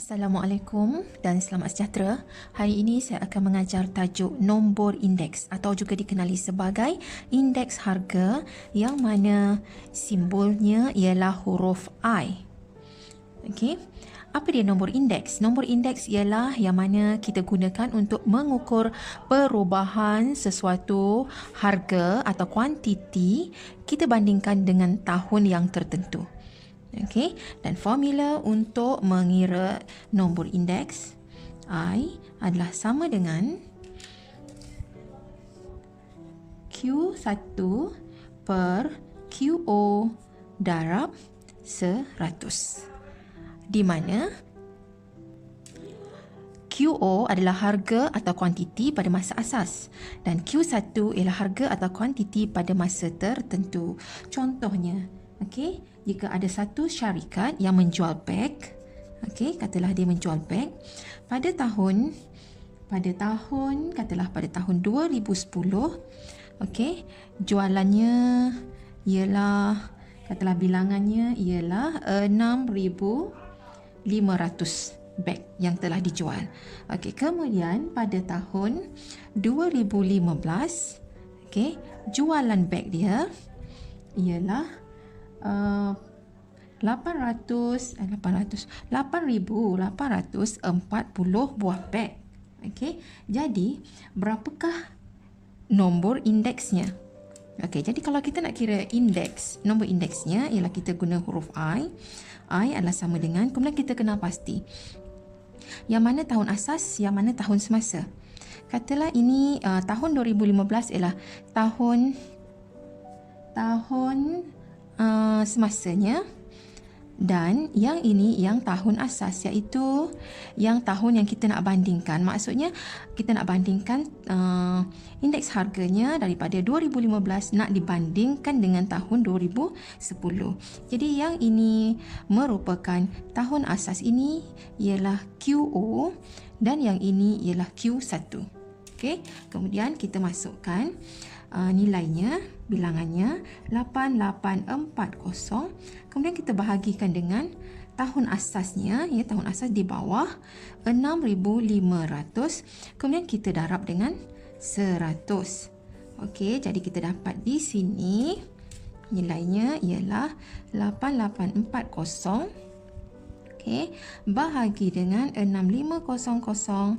Assalamualaikum dan selamat sejahtera. Hari ini saya akan mengajar tajuk nombor indeks atau juga dikenali sebagai indeks harga yang mana simbolnya ialah huruf I. Okey. Apa dia nombor indeks? Nombor indeks ialah yang mana kita gunakan untuk mengukur perubahan sesuatu harga atau kuantiti kita bandingkan dengan tahun yang tertentu. Okey, dan formula untuk mengira nombor indeks I adalah sama dengan Q1 per QO darab 100, di mana QO adalah harga atau kuantiti pada masa asas dan Q1 ialah harga atau kuantiti pada masa tertentu. Contohnya, okey, jika ada satu syarikat yang menjual beg, okey, katalah dia menjual beg pada tahun katalah pada tahun 2010, okey, jualannya ialah katalah bilangannya ialah 6,500 beg yang telah dijual. Okey, kemudian pada tahun 2015, okey, jualan beg dia ialah 8,840 buah beg. Okey, jadi berapakah nombor indeksnya? Okey, jadi kalau kita nak kira indeks, nombor indeksnya ialah kita guna huruf I. I adalah sama dengan, kemudian kita kena pasti yang mana tahun asas, yang mana tahun semasa. Katalah ini tahun 2015 ialah tahun semasanya, dan yang ini yang tahun asas, iaitu yang tahun yang kita nak bandingkan. Maksudnya kita nak bandingkan indeks harganya daripada 2015 nak dibandingkan dengan tahun 2010. Jadi yang ini merupakan tahun asas, ini ialah QO dan yang ini ialah Q1. Okey, kemudian kita masukkan nilainya, bilangannya 8840, kemudian kita bahagikan dengan tahun asasnya, ya, tahun asas di bawah 6,500, kemudian kita darab dengan 100. Okey, jadi kita dapat di sini nilainya ialah 8840, okey, bahagi dengan 6500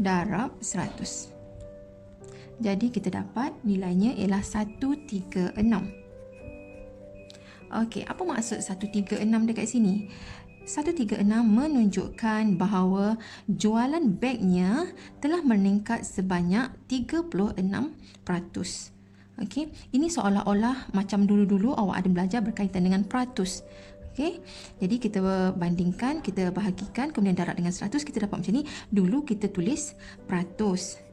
darab 100. Jadi kita dapat nilainya ialah 136. Okey, apa maksud 136 dekat sini? 136 menunjukkan bahawa jualan begnya telah meningkat sebanyak 36%. Okey, ini seolah-olah macam dulu-dulu awak ada belajar berkaitan dengan peratus. Okey, jadi kita bandingkan, kita bahagikan, kemudian darab dengan 100, kita dapat macam ni. Dulu kita tulis peratus.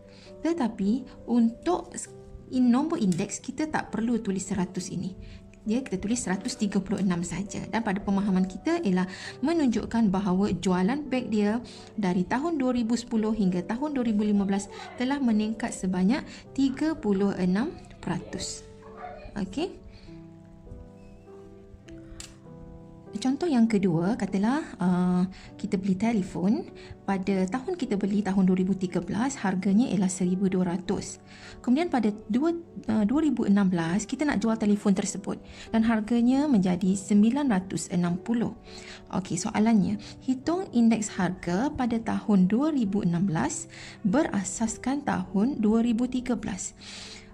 Tetapi untuk nombor indeks kita tak perlu tulis 100 ini. Kita tulis 136 saja. Dan pada pemahaman kita ialah menunjukkan bahawa jualan beg dia dari tahun 2010 hingga tahun 2015 telah meningkat sebanyak 36%. Okey. Contoh yang kedua, katalah kita beli telefon. Pada tahun kita beli tahun 2013, harganya ialah 1,200. Kemudian pada 2016 kita nak jual telefon tersebut dan harganya menjadi 960. Okey, soalannya, hitung indeks harga pada tahun 2016 berasaskan tahun 2013.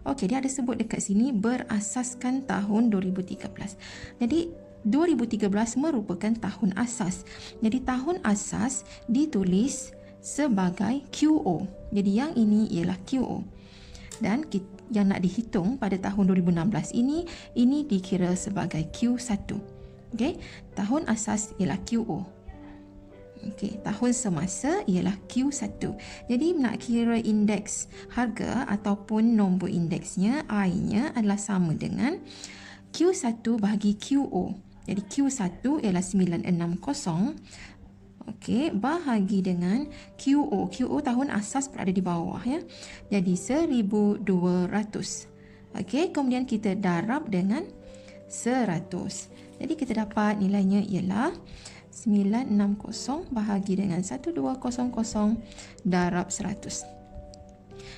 Okey, dia ada sebut dekat sini berasaskan tahun 2013. Jadi 2013 merupakan tahun asas. Jadi tahun asas ditulis sebagai QO. Jadi yang ini ialah QO. Dan yang nak dihitung pada tahun 2016 ini dikira sebagai Q1. Okey, tahun asas ialah QO. Okey, tahun semasa ialah Q1. Jadi nak kira indeks harga ataupun nombor indeksnya, I-nya adalah sama dengan Q1 bahagi QO. Jadi Q1 ialah 960, okey, bahagi dengan QO. QO tahun asas berada di bawah, ya. Jadi 1,200. Okey, kemudian kita darab dengan 100. Jadi kita dapat nilainya ialah 960 bahagi dengan 1200 darab 100.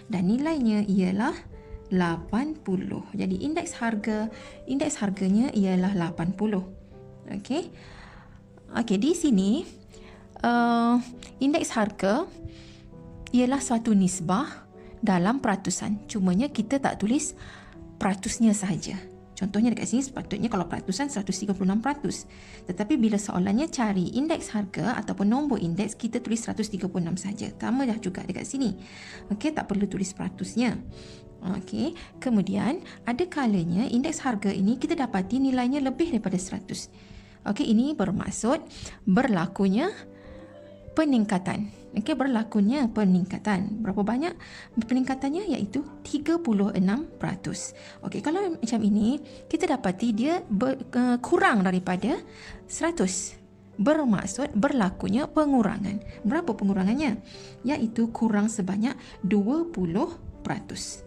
Dan nilainya ialah 80. Jadi indeks harganya ialah 80. Okey. Okey, di sini indeks harga ialah suatu nisbah dalam peratusan. Cumanya kita tak tulis peratusnya sahaja. Contohnya dekat sini sepatutnya kalau peratusan 136%. Tetapi bila soalannya cari indeks harga ataupun nombor indeks, kita tulis 136 saja. Sama dah juga dekat sini. Okey, tak perlu tulis peratusnya. Okey, kemudian ada kalanya indeks harga ini kita dapati nilainya lebih daripada 100. Okey, ini bermaksud berlakunya peningkatan. Okey, berlakunya peningkatan. Berapa banyak peningkatannya? Iaitu 36%. Okey, kalau macam ini, kita dapati dia kurang daripada 100. Bermaksud berlakunya pengurangan. Berapa pengurangannya? Iaitu kurang sebanyak 20%.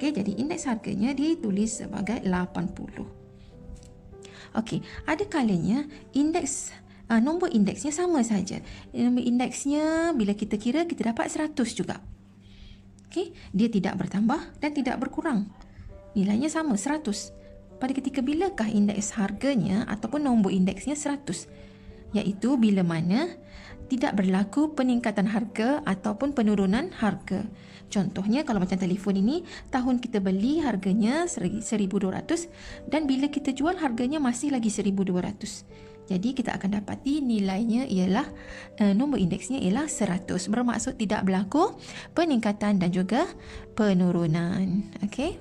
Okey, jadi indeks harganya ditulis sebagai 80. Okey, ada kalanya nombor indeksnya sama saja. Nombor indeksnya bila kita kira, kita dapat 100 juga. Okey, dia tidak bertambah dan tidak berkurang. Nilainya sama, 100. Pada ketika bilakah indeks harganya ataupun nombor indeksnya 100? Iaitu bila mana tidak berlaku peningkatan harga ataupun penurunan harga. Contohnya kalau macam telefon ini, tahun kita beli harganya 1,200 dan bila kita jual harganya masih lagi 1,200. Jadi kita akan dapati nilainya ialah nombor indeksnya ialah 100. Bermaksud tidak berlaku peningkatan dan juga penurunan. Okey.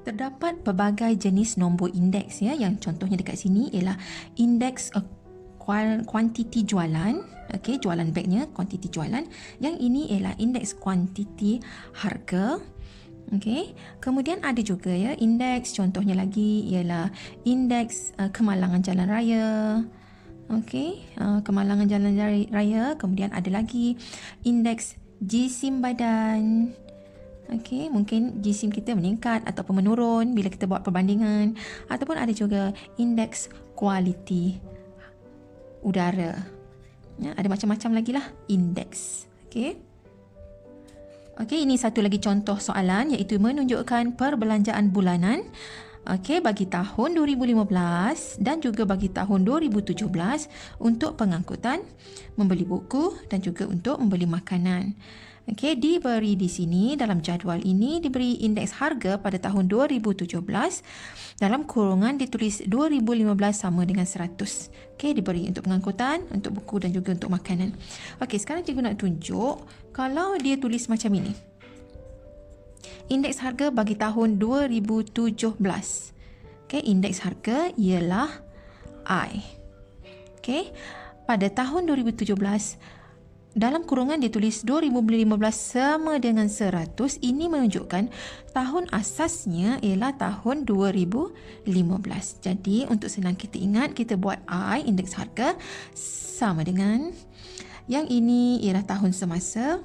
Terdapat pelbagai jenis nombor indeks ya, yang contohnya dekat sini ialah indeks kuantiti jualan. Okey, jualan bagnya kuantiti jualan. Yang ini ialah indeks kuantiti harga. Okey, kemudian ada juga ya indeks, contohnya lagi ialah indeks kemalangan jalan raya. Okey, kemalangan jalan raya. Kemudian ada lagi indeks jisim badan. Okey, mungkin jisim kita meningkat ataupun menurun bila kita buat perbandingan. Ataupun ada juga indeks kualiti udara. Ya, ada macam-macam lagi lah indeks. Okey. Okey, ini satu lagi contoh soalan iaitu menunjukkan perbelanjaan bulanan bagi tahun 2015 dan juga bagi tahun 2017 untuk pengangkutan, membeli buku dan juga untuk membeli makanan. Okey, diberi di sini dalam jadual ini diberi indeks harga pada tahun 2017. Dalam kurungan ditulis 2015 sama dengan 100. Okey, diberi untuk pengangkutan, untuk buku dan juga untuk makanan. Okey, sekarang cikgu nak tunjuk kalau dia tulis macam ini. Indeks harga bagi tahun 2017. Okey, indeks harga ialah I. Okey, pada tahun 2017 dalam kurungan ditulis 2015 sama dengan 100. Ini menunjukkan tahun asasnya ialah tahun 2015. Jadi untuk senang kita ingat, kita buat I, indeks harga, sama dengan yang ini ialah tahun semasa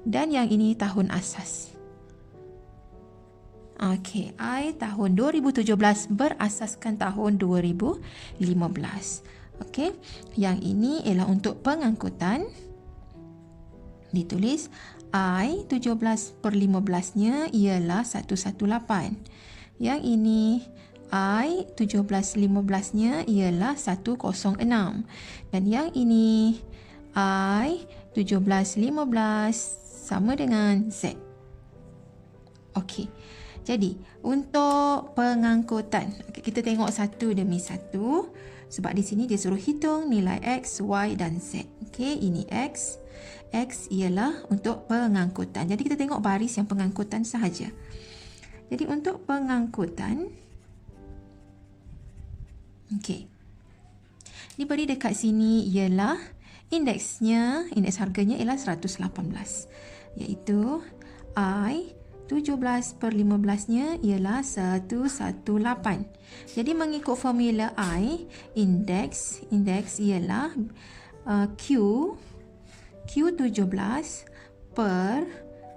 dan yang ini tahun asas. Okey, I tahun 2017 berasaskan tahun 2015. Okey, yang ini ialah untuk pengangkutan. Ditulis I 17/15-nya ialah 118. Yang ini I 17/15-nya ialah 106. Dan yang ini I 17/15 sama dengan Z. Okey. Jadi, untuk pengangkutan, kita tengok satu demi satu. Sebab di sini dia suruh hitung nilai X, Y dan Z. Okey, ini X. X ialah untuk pengangkutan. Jadi kita tengok baris yang pengangkutan sahaja. Jadi untuk pengangkutan, okey, diberi dekat sini ialah indeks harganya ialah 118. Iaitu I 17/15-nya ialah 118. Jadi mengikut formula I, indeks ialah Q17 per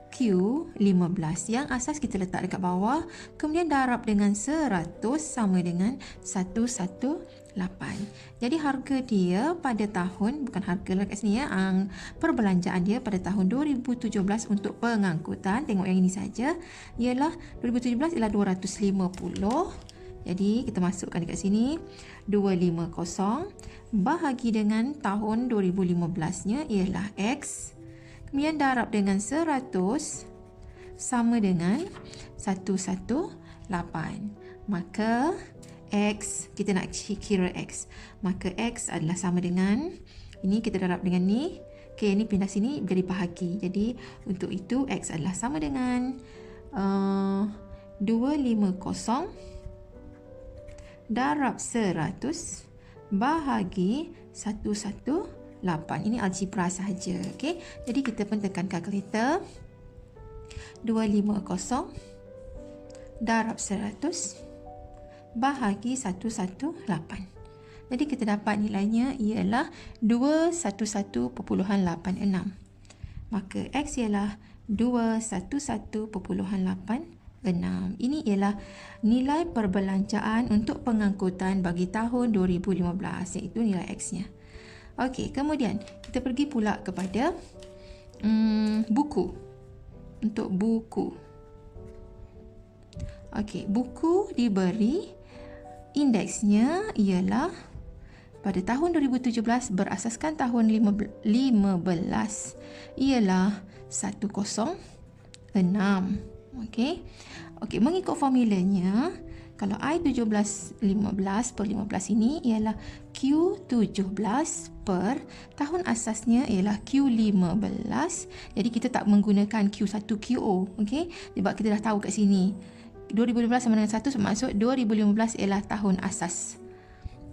Q15. Yang asas kita letak dekat bawah, kemudian darab dengan 100 sama dengan 118. Jadi harga dia pada tahun, bukan harga lah kat sini ya, perbelanjaan dia pada tahun 2017 untuk pengangkutan, tengok yang ini saja, ialah 2017 ialah 250. Jadi kita masukkan dekat sini 250 bahagi dengan tahun 2015-nya ialah X, kemudian darab dengan 100 sama dengan 118. Maka X, kita nak kira X. Maka X adalah sama dengan, ini kita darab dengan ni. Okey, ini pindah sini jadi bahagi. Jadi untuk itu X adalah sama dengan 250 darab 100 bahagi 118. Ini algebra sahaja. Okey, jadi kita pun tekan kalkulator. 250 darab 100 bahagi 118. Jadi kita dapat nilainya ialah 211.86. Maka X ialah 211.86. Ini ialah nilai perbelanjaan untuk pengangkutan bagi tahun 2015, iaitu nilai X-nya. Okey, kemudian kita pergi pula kepada buku. Untuk buku. Okey, buku diberi indeksnya ialah pada tahun 2017 berasaskan tahun 15 ialah 106. Okey. Okey, mengikut formulanya, kalau I17 15 per 15 ini ialah Q17 per tahun asasnya ialah Q15. Jadi kita tak menggunakan Q1QO, okey? Sebab kita dah tahu kat sini 2015 sama dengan 1, bermaksud 2015 ialah tahun asas.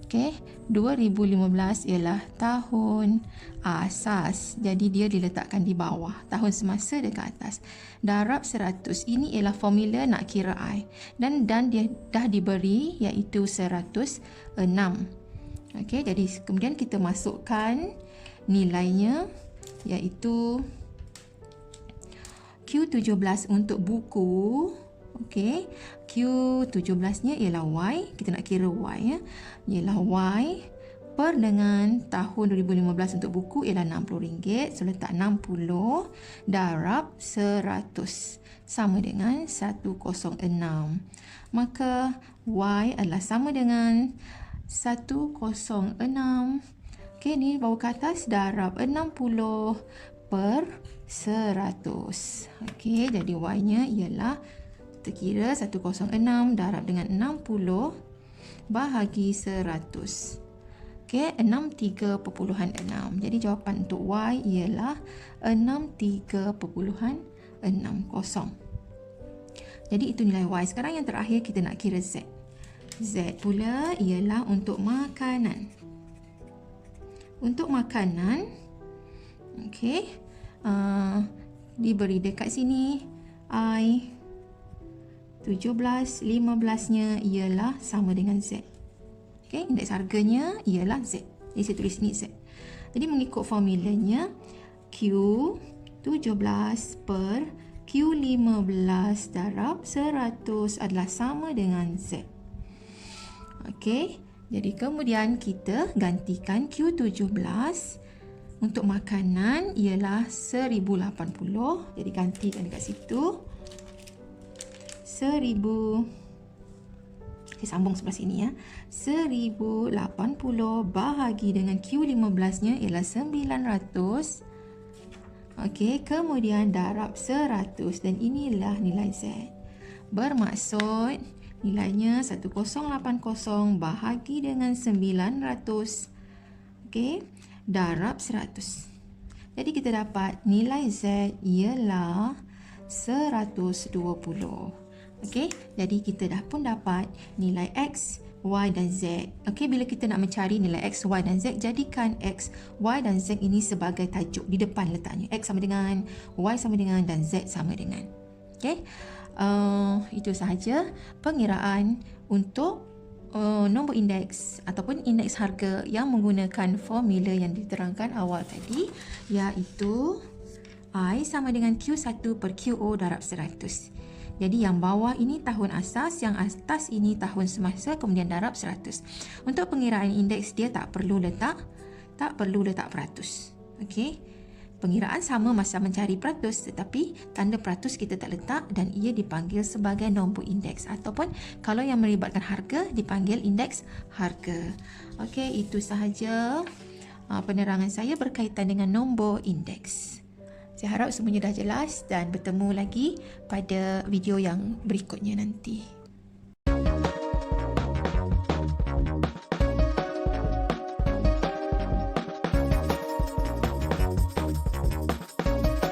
Okey, 2015 ialah tahun asas. Jadi dia diletakkan di bawah, tahun semasa dekat atas. Darab 100. Ini ialah formula nak kira I. Dan dia dah diberi iaitu 106. Okey, jadi kemudian kita masukkan nilainya iaitu Q17 untuk buku. Okey, Q17-nya ialah Y. Kita nak kira Y ya. Ialah Y per dengan tahun 2015 untuk buku ialah RM60. So letak 60 darab 100 sama dengan 106. Maka Y adalah sama dengan 106. Okey, ni bawa ke atas darab 60 per 100. Okey, jadi Y-nya ialah, kita kira 106 darab dengan 60 bahagi 100. Okey, 63.6. Jadi jawapan untuk Y ialah 63.60. Jadi itu nilai Y. Sekarang yang terakhir kita nak kira Z. Z pula ialah untuk makanan. Untuk makanan, okey, diberi dekat sini I 17, 15-nya ialah sama dengan Z. Okey, indeks harganya ialah Z. Jadi saya tulis ni Z. Jadi mengikut formulanya Q17 per Q15 darab 100 adalah sama dengan Z. Okey, jadi kemudian kita gantikan Q17 untuk makanan ialah 1080. Jadi gantikan dekat situ. 1000, saya sambung sebelah sini ya. 1080 bahagi dengan Q15-nya ialah 900. Okey, kemudian darab 100 dan inilah nilai Z. Bermaksud nilainya 1080 bahagi dengan 900. Okey, darab 100. Jadi kita dapat nilai Z ialah 120. Okey, jadi kita dah pun dapat nilai X, Y dan Z. Okey, bila kita nak mencari nilai X, Y dan Z, jadikan X, Y dan Z ini sebagai tajuk. Di depan letaknya X sama dengan, Y sama dengan dan Z sama dengan. Okey, itu sahaja pengiraan untuk nombor indeks ataupun indeks harga yang menggunakan formula yang diterangkan awal tadi, iaitu I sama dengan Q1 per QO darab 100. Jadi yang bawah ini tahun asas, yang atas ini tahun semasa, kemudian darab 100. Untuk pengiraan indeks dia tak perlu letak peratus. Okey. Pengiraan sama masa mencari peratus, tetapi tanda peratus kita tak letak dan ia dipanggil sebagai nombor indeks, ataupun kalau yang melibatkan harga dipanggil indeks harga. Okey, itu sahaja penerangan saya berkaitan dengan nombor indeks. Saya harap semuanya dah jelas dan bertemu lagi pada video yang berikutnya nanti.